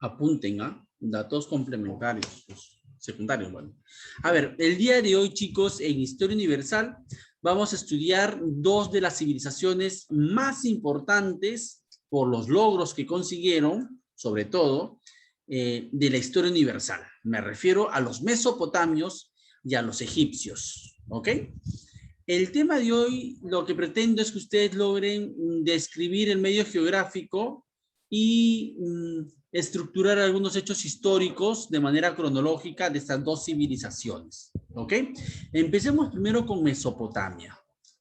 Apunten, ¿ah? Datos complementarios, pues, secundarios, bueno. A ver, el día de hoy, chicos, en Historia Universal, vamos a estudiar dos de las civilizaciones más importantes por los logros que consiguieron, sobre todo, de la historia universal. Me refiero a los mesopotamios y a los egipcios, ¿ok? El tema de hoy, lo que pretendo es que ustedes logren describir el medio geográfico y estructurar algunos hechos históricos de manera cronológica de estas dos civilizaciones, ¿ok? Empecemos primero con Mesopotamia.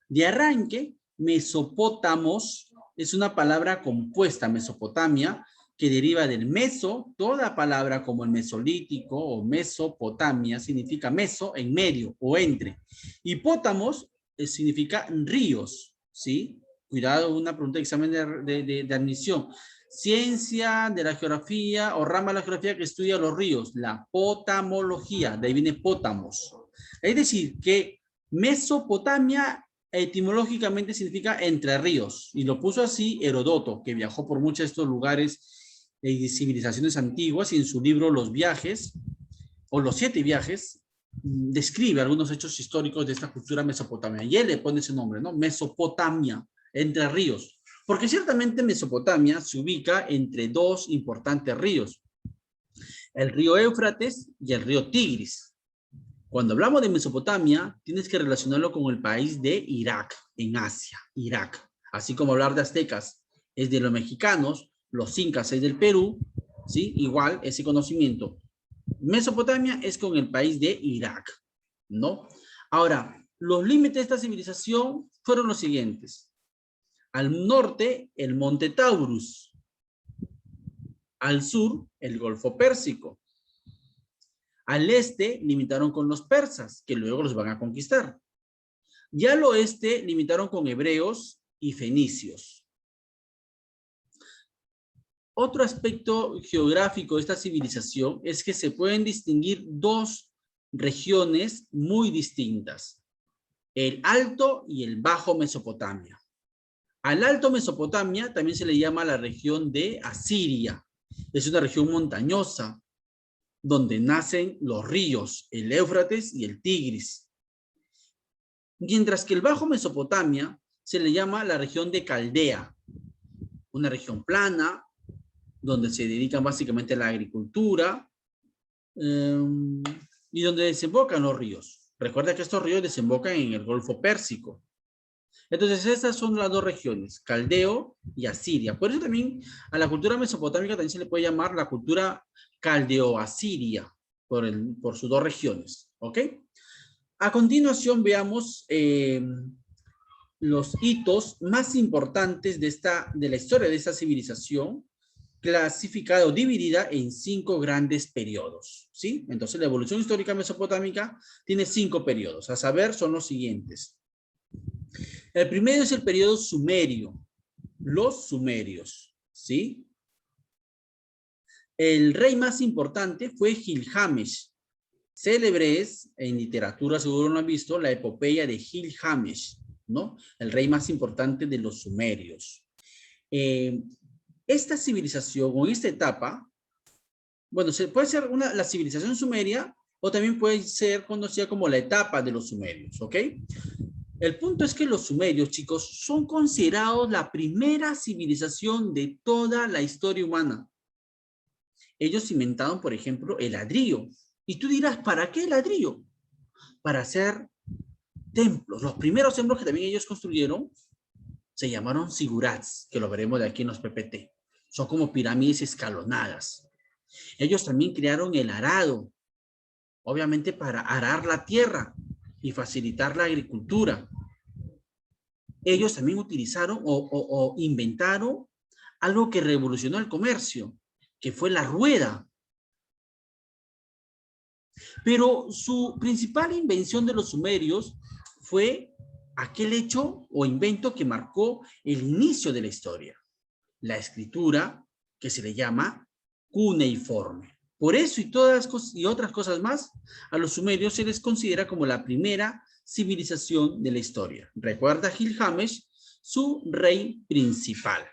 De arranque, Mesopótamos es una palabra compuesta, Mesopotamia, que deriva del meso, toda palabra como el mesolítico o Mesopotamia significa meso, en medio o entre. Y pótamos significa ríos, ¿sí? Cuidado, una pregunta de examen de admisión. Ciencia de la geografía o rama de la geografía que estudia los ríos, la potamología, de ahí viene pótamos. Es decir, que Mesopotamia etimológicamente significa entre ríos, y lo puso así Heródoto, que viajó por muchos de estos lugares de civilizaciones antiguas, y en su libro Los viajes, o los 7 viajes, describe algunos hechos históricos de esta cultura mesopotamia, y él le pone ese nombre, ¿no? Mesopotamia, entre ríos, porque ciertamente Mesopotamia se ubica entre dos importantes ríos, el río Éufrates y el río Tigris. Cuando hablamos de Mesopotamia, tienes que relacionarlo con el país de Irak, en Asia, Irak. Así como hablar de aztecas es de los mexicanos, los incas es del Perú, ¿sí? Igual ese conocimiento. Mesopotamia es con el país de Irak, ¿no? Ahora, los límites de esta civilización fueron los siguientes. Al norte, el monte Taurus. Al sur, el Golfo Pérsico. Al este, limitaron con los persas, que luego los van a conquistar. Y al oeste, limitaron con hebreos y fenicios. Otro aspecto geográfico de esta civilización es que se pueden distinguir dos regiones muy distintas, el Alto y el Bajo Mesopotamia. Al Alto Mesopotamia también se le llama la región de Asiria. Es una región montañosa donde nacen los ríos, el Éufrates y el Tigris. Mientras que el Bajo Mesopotamia se le llama la región de Caldea, una región plana, donde se dedican básicamente a la agricultura y donde desembocan los ríos. Recuerda que estos ríos desembocan en el Golfo Pérsico. Entonces, estas son las dos regiones, Caldeo y Asiria. Por eso también a la cultura mesopotámica también se le puede llamar la cultura caldeo-asiria, por sus dos regiones. ¿Ok? A continuación veamos los hitos más importantes de la historia de esta civilización, clasificada o dividida en 5 grandes periodos, ¿sí? Entonces, la evolución histórica mesopotámica tiene 5 periodos, a saber, son los siguientes. El primero es el periodo sumerio, los sumerios, ¿sí? El rey más importante fue Gilgamesh. Célebre es, en literatura seguro lo han visto, la epopeya de Gilgamesh, ¿no? El rey más importante de los sumerios. Esta civilización o esta etapa, bueno, puede ser la civilización sumeria o también puede ser conocida como la etapa de los sumerios, ¿ok? El punto es que los sumerios, chicos, son considerados la primera civilización de toda la historia humana. Ellos inventaron, por ejemplo, el ladrillo. Y tú dirás, ¿para qué el ladrillo? Para hacer templos. Los primeros templos que también ellos construyeron se llamaron zigurats, que lo veremos de aquí en los PPT. Son como pirámides escalonadas. Ellos también crearon el arado, obviamente para arar la tierra y facilitar la agricultura. Ellos también utilizaron o inventaron algo que revolucionó el comercio, que fue la rueda. Pero su principal invención de los sumerios fue aquel hecho o invento que marcó el inicio de la historia, la escritura, que se le llama cuneiforme. Por eso y otras cosas más, a los sumerios se les considera como la primera civilización de la historia. Recuerda Gilgamesh, su rey principal.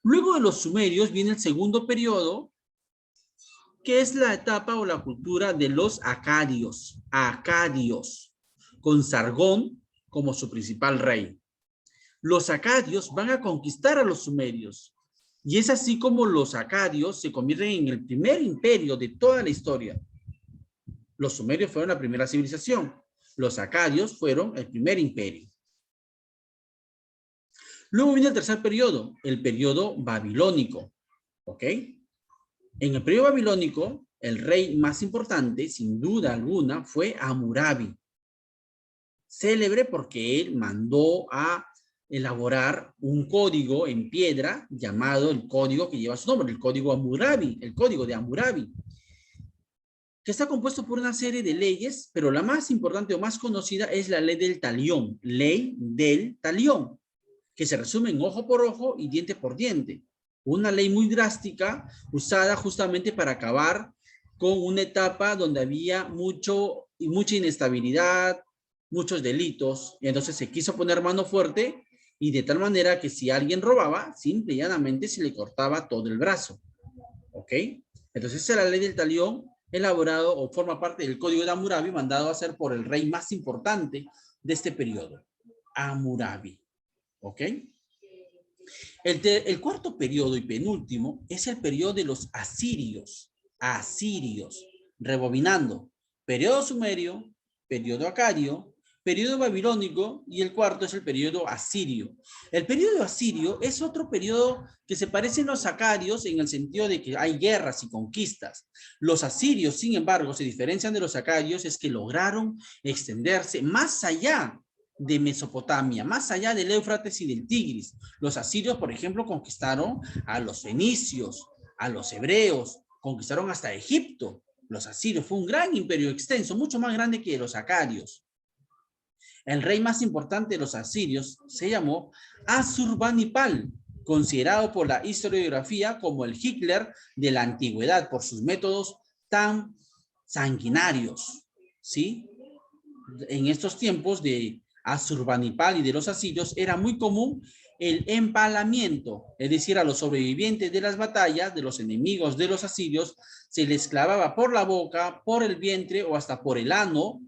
Luego de los sumerios viene el segundo periodo, que es la etapa o la cultura de los acadios, con Sargón como su principal rey. Los acadios van a conquistar a los sumerios, y es así como los acadios se convierten en el primer imperio de toda la historia. Los sumerios fueron la primera civilización, los acadios fueron el primer imperio. Luego viene el tercer periodo, el periodo babilónico, ¿ok? En el periodo babilónico, el rey más importante, sin duda alguna, fue Hammurabi. Célebre porque él mandó a elaborar un código en piedra llamado el código que lleva su nombre, el código Hammurabi, el código de Hammurabi, que está compuesto por una serie de leyes, pero la más importante o más conocida es la ley del talión, que se resume en ojo por ojo y diente por diente. Una ley muy drástica usada justamente para acabar con una etapa donde había mucha inestabilidad, muchos delitos, y entonces se quiso poner mano fuerte y de tal manera que si alguien robaba, simple y llanamente se le cortaba todo el brazo. ¿Ok? Entonces esa es la ley del talión, elaborado o forma parte del código de Hammurabi, mandado a hacer por el rey más importante de este periodo, Hammurabi. ¿Ok? El cuarto periodo y penúltimo es el periodo de los asirios. Asirios. Rebobinando. Periodo sumerio, periodo acadio, periodo babilónico y el cuarto es el periodo asirio. El periodo asirio es otro periodo que se parece a los acadios en el sentido de que hay guerras y conquistas. Los asirios, sin embargo, se diferencian de los acadios, es que lograron extenderse más allá de Mesopotamia, más allá del Éufrates y del Tigris. Los asirios, por ejemplo, conquistaron a los fenicios, a los hebreos, conquistaron hasta Egipto. Los asirios fue un gran imperio extenso, mucho más grande que los acadios. El rey más importante de los asirios se llamó Asurbanipal, considerado por la historiografía como el Hitler de la antigüedad por sus métodos tan sanguinarios, ¿sí? En estos tiempos de Asurbanipal y de los asirios era muy común el empalamiento, es decir, a los sobrevivientes de las batallas, de los enemigos de los asirios, se les clavaba por la boca, por el vientre o hasta por el ano,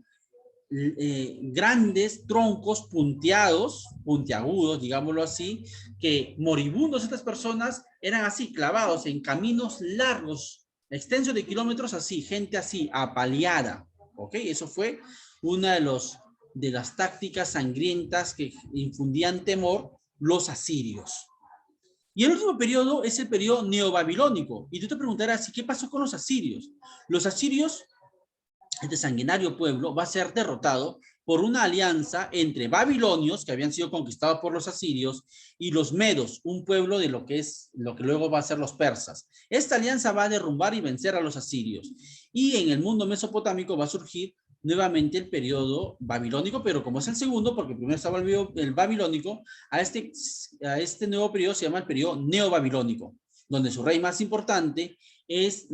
grandes troncos puntiagudos, digámoslo así, que moribundos estas personas eran así, clavados en caminos largos, extensos de kilómetros así, gente así, apaleada, ¿ok? Eso fue una de las tácticas sangrientas que infundían temor los asirios. Y el último periodo es el periodo neobabilónico. Y tú te preguntarás, ¿y qué pasó con los asirios? Los asirios, este sanguinario pueblo, va a ser derrotado por una alianza entre babilonios, que habían sido conquistados por los asirios, y los medos, un pueblo de lo que luego va a ser los persas. Esta alianza va a derrumbar y vencer a los asirios. Y en el mundo mesopotámico va a surgir nuevamente el periodo babilónico, pero como es el segundo, porque primero estaba el babilónico, a este nuevo periodo se llama el periodo neobabilónico, donde su rey más importante es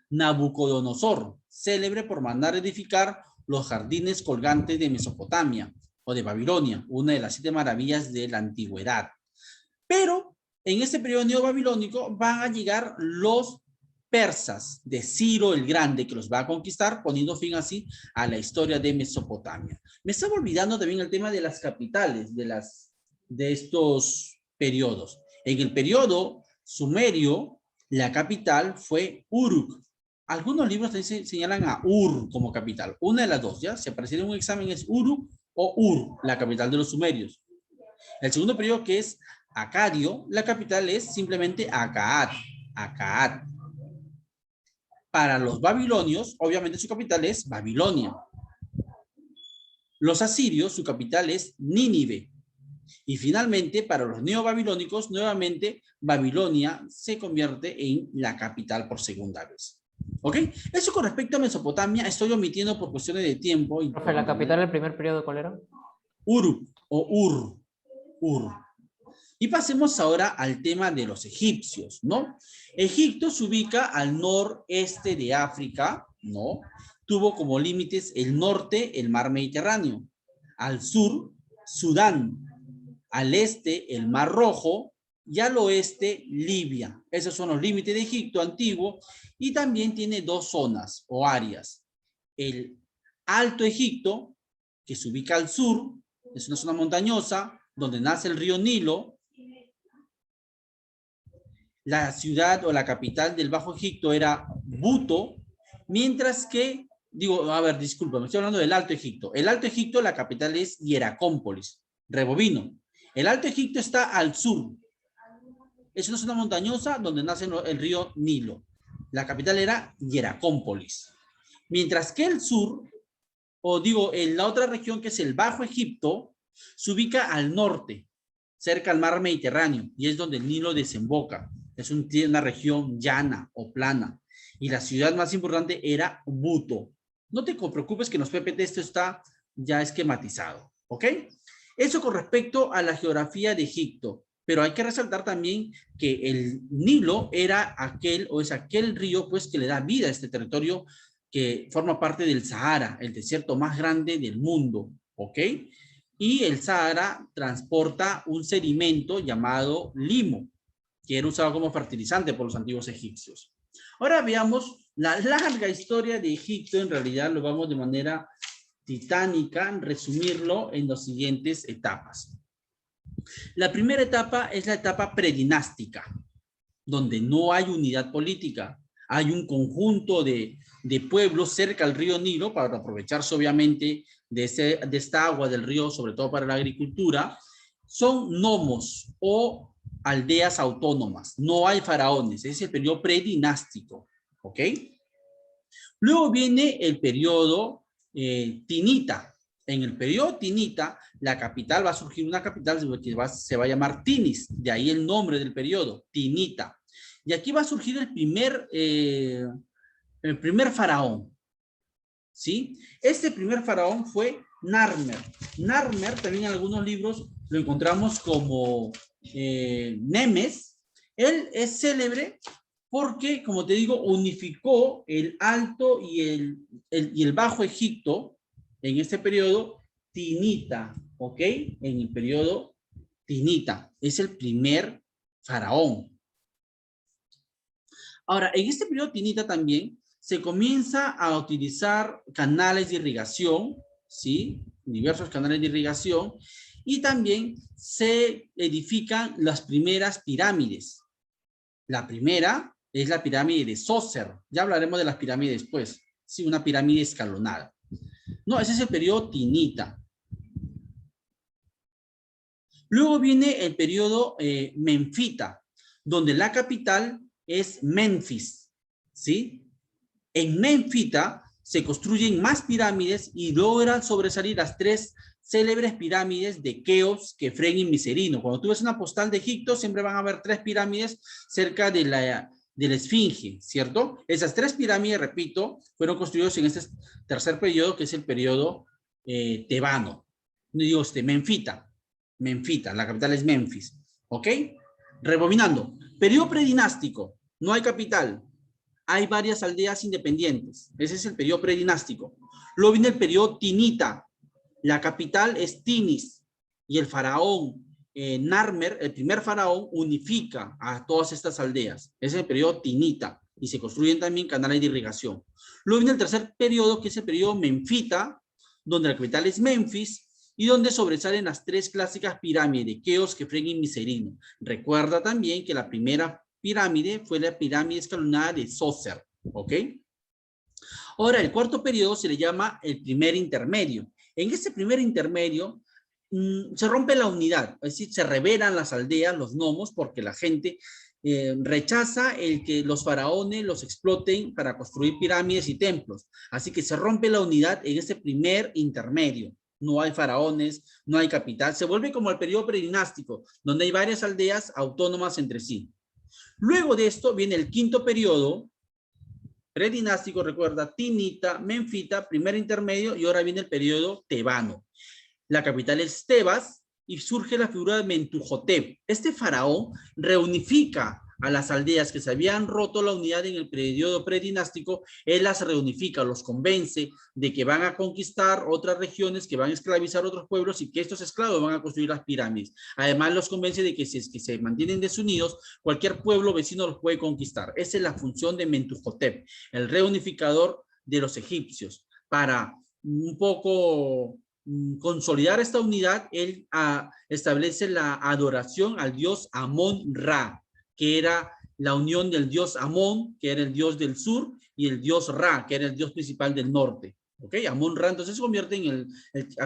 Nabucodonosor, célebre por mandar edificar los jardines colgantes de Mesopotamia o de Babilonia, una de las 7 maravillas de la antigüedad. Pero en este periodo neobabilónico van a llegar los persas de Ciro el Grande, que los va a conquistar, poniendo fin así a la historia de Mesopotamia. Me estaba olvidando también el tema de las capitales de estos periodos. En el periodo sumerio, la capital fue Uruk. Algunos libros señalan a Ur como capital. Una de las dos, ¿ya? Si apareciera en un examen es Uruk o Ur, la capital de los sumerios. El segundo periodo, que es acadio, la capital es simplemente Akaat. Akaat. Para los babilonios, obviamente su capital es Babilonia. Los asirios, su capital es Nínive. Y finalmente, para los neobabilónicos, nuevamente Babilonia se convierte en la capital por segunda vez. ¿Ok? Eso con respecto a Mesopotamia, estoy omitiendo por cuestiones de tiempo. Profe, ¿la capital del primer periodo cuál era? Uruk o Ur. Y pasemos ahora al tema de los egipcios, ¿no? Egipto se ubica al noreste de África, ¿no? Tuvo como límites el norte, el mar Mediterráneo, al sur, Sudán, al este, el mar Rojo, y al oeste Libia. Esos son los límites de Egipto antiguo y también tiene dos zonas o áreas. El Alto Egipto, que se ubica al sur, es una zona montañosa donde nace el río Nilo. La ciudad o la capital del Bajo Egipto era Buto, mientras que, disculpa, me estoy hablando del Alto Egipto. El Alto Egipto, la capital es Hieracómpolis, rebobino. El Alto Egipto está al sur. Es una zona montañosa donde nace el río Nilo. La capital era Hieracómpolis. Mientras que el sur, en la otra región que es el Bajo Egipto, se ubica al norte, cerca al mar Mediterráneo, y es donde el Nilo desemboca. Es una región llana o plana. Y la ciudad más importante era Buto. No te preocupes que en los PPT esto está ya esquematizado, ¿ok? Eso con respecto a la geografía de Egipto. Pero hay que resaltar también que el Nilo era es aquel río pues que le da vida a este territorio que forma parte del Sahara, el desierto más grande del mundo, ¿ok? Y el Sahara transporta un sedimento llamado limo, que era usado como fertilizante por los antiguos egipcios. Ahora veamos la larga historia de Egipto. En realidad lo vamos de manera titánica, resumirlo en las siguientes etapas. La primera etapa es la etapa predinástica, donde no hay unidad política. Hay un conjunto de pueblos cerca al río Nilo para aprovecharse obviamente de esta agua del río, sobre todo para la agricultura. Son nomos o aldeas autónomas. No hay faraones. Es el periodo predinástico. ¿Ok? Luego viene el periodo tinita. En el periodo tinita, la capital va a surgir una capital que se va a llamar Tinis. De ahí el nombre del periodo, tinita. Y aquí va a surgir el primer faraón. ¿Sí? Este primer faraón fue Narmer. Narmer, también en algunos libros lo encontramos como Nemes. Él es célebre porque, como te digo, unificó el Alto y el Bajo Egipto en este periodo tinita, ¿ok? En el periodo tinita. Es el primer faraón. Ahora, en este periodo tinita también se comienza a utilizar canales de irrigación, ¿sí? Diversos canales de irrigación, y también se edifican las primeras pirámides. La primera es la pirámide de Sócer. Ya hablaremos de las pirámides después. Sí, una pirámide escalonada. No, ese es el periodo tinita. Luego viene el periodo menfita, donde la capital es Menfis, ¿sí? En Menfita se construyen más pirámides y logran sobresalir las tres célebres pirámides de Keops, Kefren y Miserino. Cuando tú ves una postal de Egipto, siempre van a haber tres pirámides cerca de la Esfinge, ¿cierto? Esas tres pirámides, repito, fueron construidas en este tercer periodo, que es el periodo tebano. Digo, Menfita, la capital es Memphis, ¿ok? Rebobinando, periodo predinástico, no hay capital, hay varias aldeas independientes, ese es el periodo predinástico. Luego viene el periodo tinita, la capital es Tinis, y el faraón Narmer, el primer faraón, unifica a todas estas aldeas, ese es el periodo tinita, y se construyen también canales de irrigación. Luego viene el tercer periodo, que es el periodo menfita, donde la capital es Memphis, y donde sobresalen las tres clásicas pirámides de Keops, Kefren y Miserino. Recuerda también que la primera pirámide fue la pirámide escalonada de Sócer, ¿ok? Ahora, el cuarto periodo se le llama el primer intermedio. En este primer intermedio se rompe la unidad, es decir, se rebelan las aldeas, los nomos, porque la gente rechaza el que los faraones los exploten para construir pirámides y templos. Así que se rompe la unidad en este primer intermedio. No hay faraones, no hay capital. Se vuelve como el periodo predinástico, donde hay varias aldeas autónomas entre sí. Luego de esto viene el quinto periodo, predinástico, recuerda, tinita, menfita, primer intermedio, y ahora viene el periodo tebano. La capital es Tebas y surge la figura de Mentuhotep. Este faraón reunifica a las aldeas que se habían roto la unidad en el periodo predinástico, él las reunifica, los convence de que van a conquistar otras regiones, que van a esclavizar otros pueblos y que estos esclavos van a construir las pirámides. Además, los convence de que si es que se mantienen desunidos, cualquier pueblo vecino los puede conquistar. Esa es la función de Mentuhotep, el reunificador de los egipcios. Para un poco consolidar esta unidad, él establece la adoración al dios Amón-Ra, que era la unión del dios Amón, que era el dios del sur, y el dios Ra, que era el dios principal del norte. ¿Ok? Amón-Ra entonces se convierte en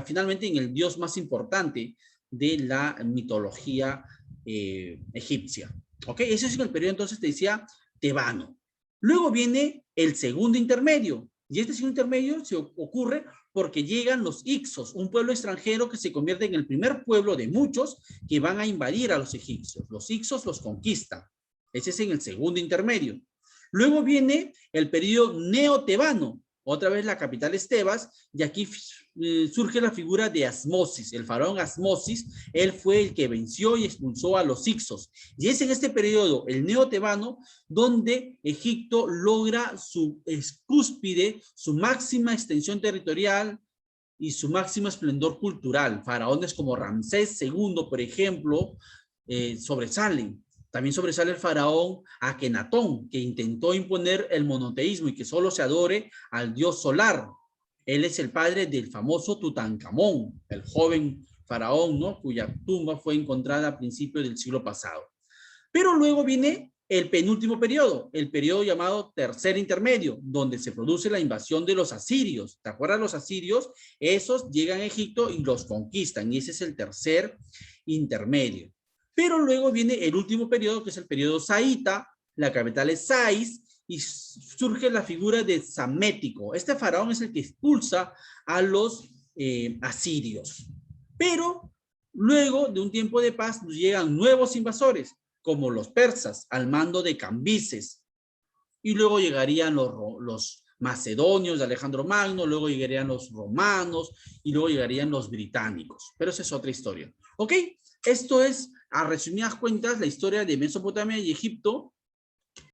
finalmente en el dios más importante de la mitología egipcia. ¿Ok? Ese es el periodo, entonces, te decía, tebano. Luego viene el segundo intermedio, y este segundo intermedio se ocurre porque llegan los Hicsos, un pueblo extranjero que se convierte en el primer pueblo de muchos que van a invadir a los egipcios. Los Hicsos los conquistan. Ese es en el segundo intermedio. Luego viene el periodo neotebano. Otra vez la capital es Tebas, y aquí surge la figura de Asmosis, el faraón Asmosis. Él fue el que venció y expulsó a los Hicsos. Y es en este periodo, el neotebano, donde Egipto logra su cúspide, su máxima extensión territorial y su máximo esplendor cultural. Faraones como Ramsés II, por ejemplo, sobresalen. También sobresale el faraón Akenatón, que intentó imponer el monoteísmo y que solo se adore al dios solar. Él es el padre del famoso Tutankamón, el joven faraón, ¿no? Cuya tumba fue encontrada a principios del siglo pasado. Pero luego viene el penúltimo periodo, el periodo llamado tercer intermedio, donde se produce la invasión de los asirios. ¿Te acuerdas? Los asirios, esos llegan a Egipto y los conquistan, y ese es el tercer intermedio. Pero luego viene el último periodo, que es el periodo saíta, la capital es Sais, y surge la figura de Psamético. Este faraón es el que expulsa a los asirios. Pero luego de un tiempo de paz nos llegan nuevos invasores, como los persas, al mando de Cambises. Y luego llegarían los macedonios de Alejandro Magno, luego llegarían los romanos, y luego llegarían los británicos. Pero esa es otra historia. ¿Ok? Esto es, a resumidas cuentas, la historia de Mesopotamia y Egipto